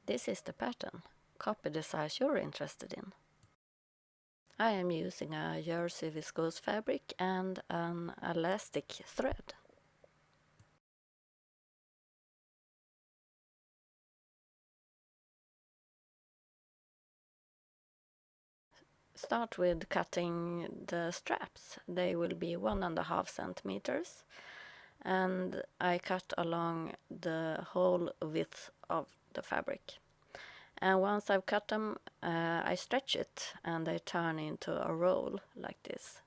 This is the pattern. Copy the size you're interested in. I am using a jersey viscose fabric and an elastic thread. Start with cutting the straps. They will be 1.5 centimeters, and I cut along the whole width of the fabric. And once I've cut them, I stretch it and they turn into a roll like this.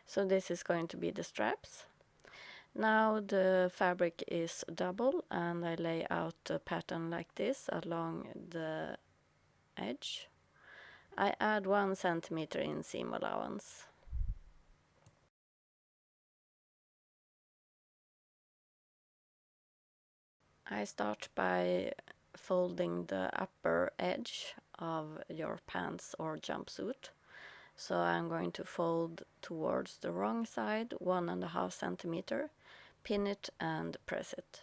So this is going to be the straps. Now the fabric is double and I lay out the pattern like this along the edge. I add 1 centimeter in seam allowance. I start by folding the upper edge of your pants or jumpsuit. So I'm going to fold towards the wrong side 1.5 centimeter, pin it and press it.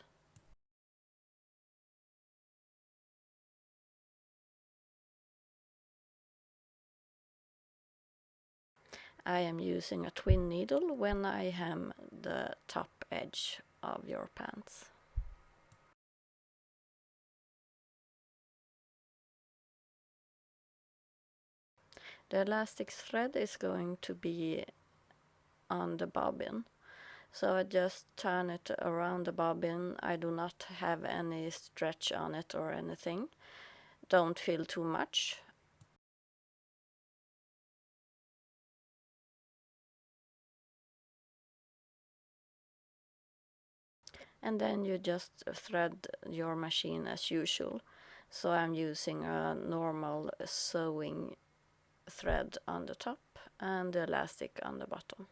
I am using a twin needle when I hem the top edge of your pants. The elastic thread is going to be on the bobbin. So I just turn it around the bobbin. I do not have any stretch on it or anything. Don't feel too much. And then you just thread your machine as usual. So I'm using a normal sewing thread on the top and the elastic on the bottom.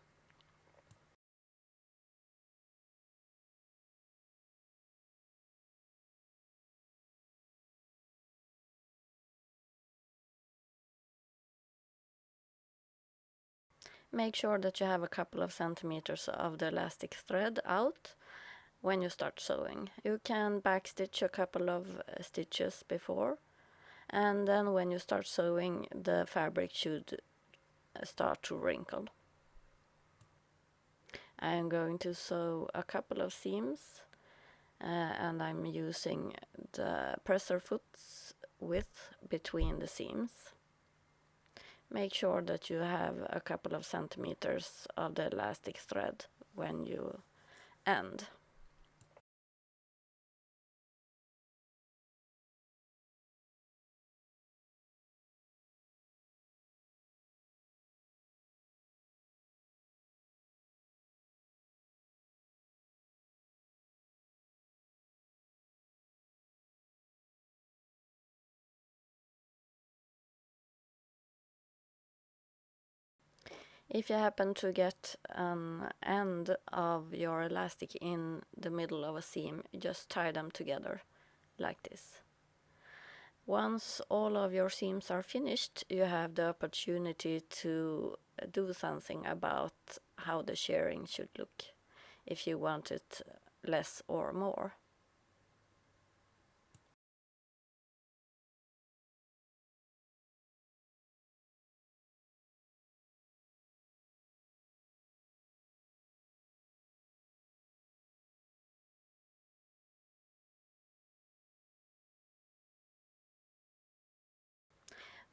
Make sure that you have a couple of centimeters of the elastic thread out when you start sewing. You can backstitch a couple of stitches before, and then when you start sewing, the fabric should start to wrinkle. I am going to sew a couple of seams, and I'm using the presser foot's width between the seams. Make sure that you have a couple of centimeters of the elastic thread when you end. If you happen to get an end of your elastic in the middle of a seam, just tie them together like this. Once all of your seams are finished, you have the opportunity to do something about how the shirring should look, if you want it less or more.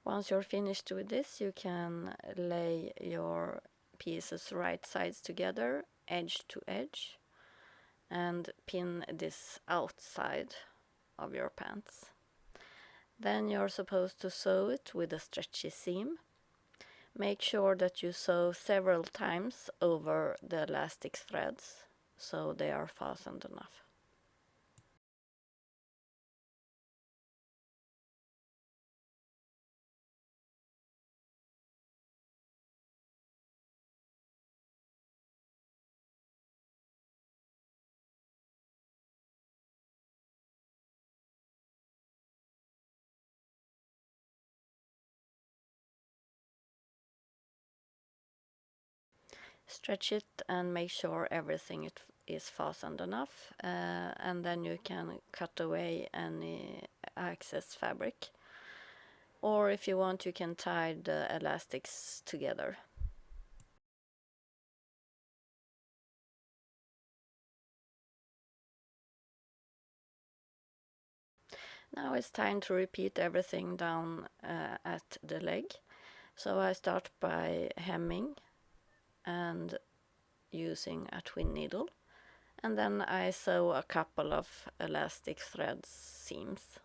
Once you're finished with this, you can lay your pieces right sides together, edge to edge, and pin this outside of your pants. Then you're supposed to sew it with a stretchy seam. Make sure that you sew several times over the elastic threads so they are fastened enough. Stretch it and make sure everything is fastened enough, and then you can cut away any excess fabric, or if you want you can tie the elastics together. Now it's time to repeat everything down at the leg. So I start by hemming and using a twin needle, and then I sew a couple of elastic thread seams.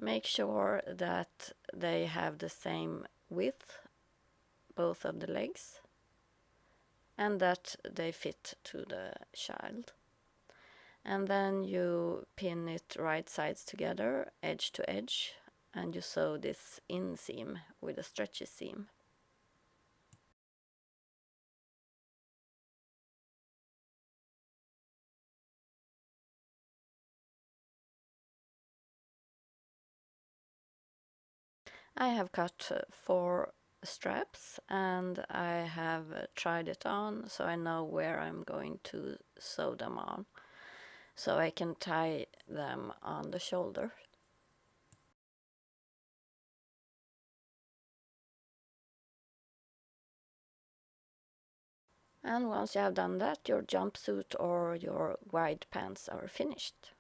Make sure that they have the same width, both of the legs, and that they fit to the child. And then you pin it right sides together, edge to edge, and you sew this inseam with a stretchy seam. I have cut 4 straps and I have tried it on so I know where I'm going to sew them on, so I can tie them on the shoulder. And once you have done that, your jumpsuit or your wide pants are finished.